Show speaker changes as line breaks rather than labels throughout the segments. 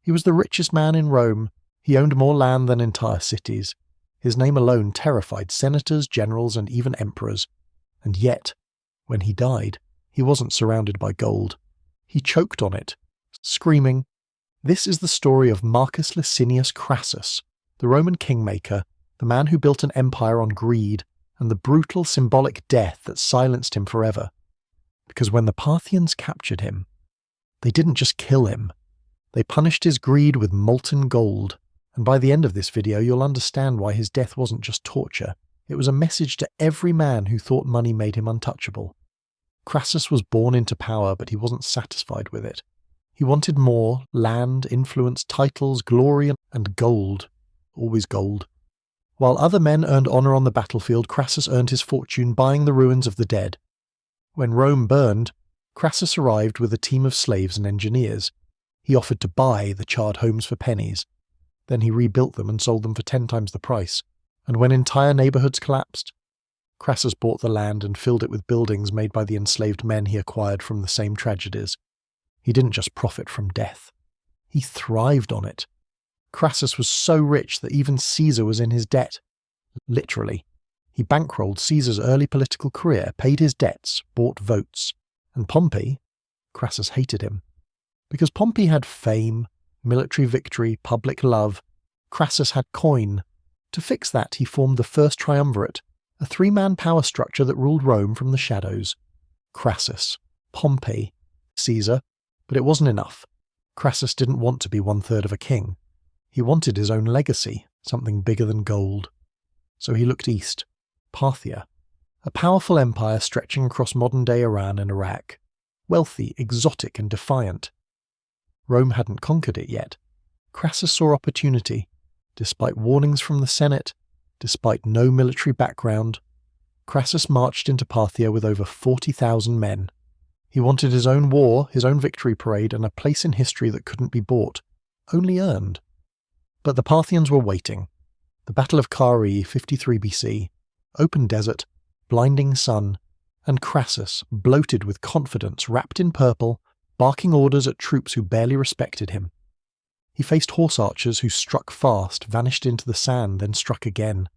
He was the richest man in Rome. He owned more land than entire cities. His name alone terrified senators, generals, and even emperors. And yet, when he died, he wasn't surrounded by gold. He choked on it, screaming. This is the story of Marcus Licinius Crassus, the Roman kingmaker, the man who built an empire on greed, and the brutal symbolic death that silenced him forever. Because when the Parthians captured him, they didn't just kill him. They punished his greed with molten gold. And by the end of this video, you'll understand why his death wasn't just torture. It was a message to every man who thought money made him untouchable. Crassus was born into power, but he wasn't satisfied with it. He wanted more: land, influence, titles, glory, and gold. Always gold. While other men earned honor on the battlefield, Crassus earned his fortune buying the ruins of the dead. When Rome burned, Crassus arrived with a team of slaves and engineers. He offered to buy the charred homes for pennies. Then he rebuilt them and sold them for 10 times the price. And when entire neighborhoods collapsed, Crassus bought the land and filled it with buildings made by the enslaved men he acquired from the same tragedies. He didn't just profit from death. He thrived on it. Crassus was so rich that even Caesar was in his debt. Literally. He bankrolled Caesar's early political career, paid his debts, bought votes. And Pompey, Crassus hated him. Because Pompey had fame, military victory, public love, Crassus had coin. To fix that, he formed the first triumvirate, a 3-man power structure that ruled Rome from the shadows. Crassus, Pompey, Caesar. But it wasn't enough. Crassus didn't want to be 1/3 of a king. He wanted his own legacy, something bigger than gold. So he looked east. Parthia, a powerful empire stretching across modern-day Iran and Iraq. Wealthy, exotic, and defiant. Rome hadn't conquered it yet. Crassus saw opportunity. Despite warnings from the Senate, despite no military background, Crassus marched into Parthia with over 40,000 men. He wanted his own war, his own victory parade, and a place in history that couldn't be bought, only earned. But the Parthians were waiting. The Battle of Carrhae, 53 BC, open desert, blinding sun, and Crassus, bloated with confidence, wrapped in purple, barking orders at troops who barely respected him. He faced horse archers who struck fast, vanished into the sand, then struck again.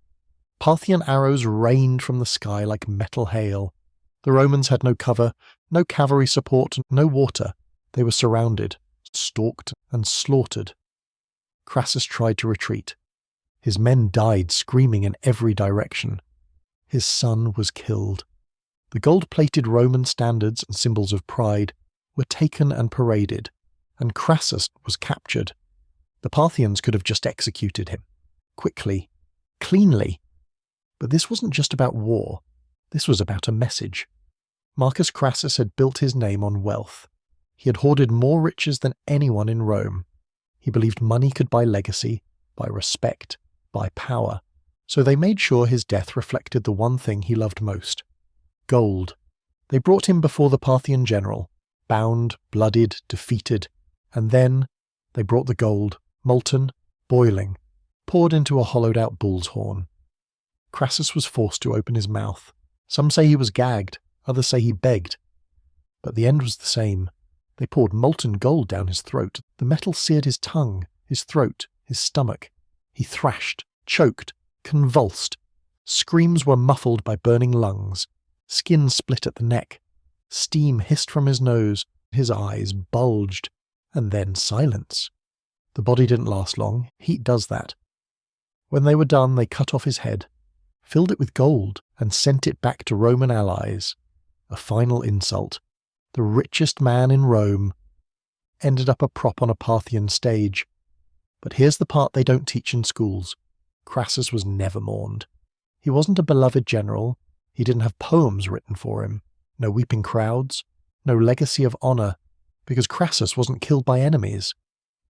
Parthian arrows rained from the sky like metal hail. The Romans had no cover, no cavalry support, no water. They were surrounded, stalked, and slaughtered. Crassus tried to retreat. His men died screaming in every direction. His son was killed. The gold-plated Roman standards and symbols of pride were taken and paraded, and Crassus was captured. The Parthians could have just executed him. Quickly. Cleanly. But this wasn't just about war. This was about a message. Marcus Crassus had built his name on wealth. He had hoarded more riches than anyone in Rome. He believed money could buy legacy, buy respect, buy power. So they made sure his death reflected the one thing he loved most: gold. They brought him before the Parthian general, bound, bloodied, defeated, and then they brought the gold, molten, boiling, poured into a hollowed-out bull's horn. Crassus was forced to open his mouth. Some say he was gagged, others say he begged. But the end was the same. They poured molten gold down his throat. The metal seared his tongue, his throat, his stomach. He thrashed, choked, convulsed. Screams were muffled by burning lungs. Skin split at the neck. Steam hissed from his nose. His eyes bulged. And then silence. The body didn't last long. Heat does that. When they were done, they cut off his head, filled it with gold, and sent it back to Roman allies. A final insult. The richest man in Rome ended up a prop on a Parthian stage. But here's the part they don't teach in schools. Crassus was never mourned. He wasn't a beloved general. He didn't have poems written for him. No weeping crowds. No legacy of honor. Because Crassus wasn't killed by enemies.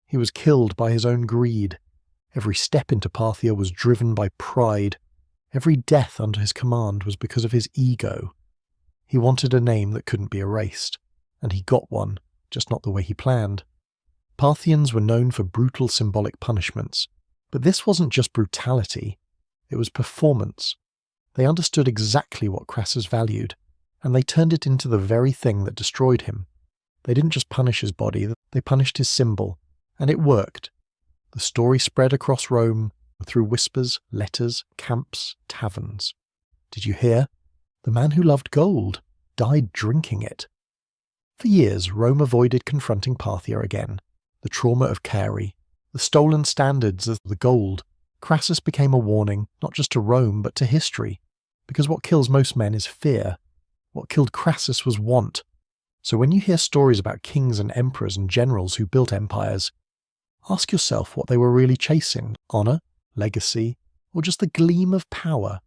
He was killed by his own greed. Every step into Parthia was driven by pride. Every death under his command was because of his ego. He wanted a name that couldn't be erased, and he got one, just not the way he planned. Parthians were known for brutal symbolic punishments, but this wasn't just brutality, it was performance. They understood exactly what Crassus valued, and they turned it into the very thing that destroyed him. They didn't just punish his body, they punished his symbol, And it worked. The story spread across Rome through whispers, letters, camps, taverns. Did you hear? The man who loved gold died drinking it. For years, Rome avoided confronting Parthia again. The trauma of Carrhae, the stolen standards of the gold. Crassus became a warning, not just to Rome, but to history. Because what kills most men is fear. What killed Crassus was want. So when you hear stories about kings and emperors and generals who built empires, ask yourself what they were really chasing: honour, legacy, or just the gleam of power.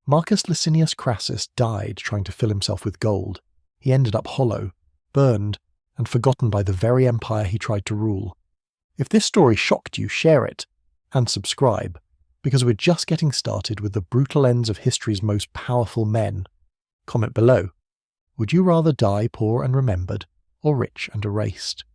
Marcus Licinius Crassus died trying to fill himself with gold. He ended up hollow, burned, and forgotten by the very empire he tried to rule. If this story shocked you, share it, and subscribe, because we're just getting started with the brutal ends of history's most powerful men. Comment below. Would you rather die poor and remembered, or rich and erased?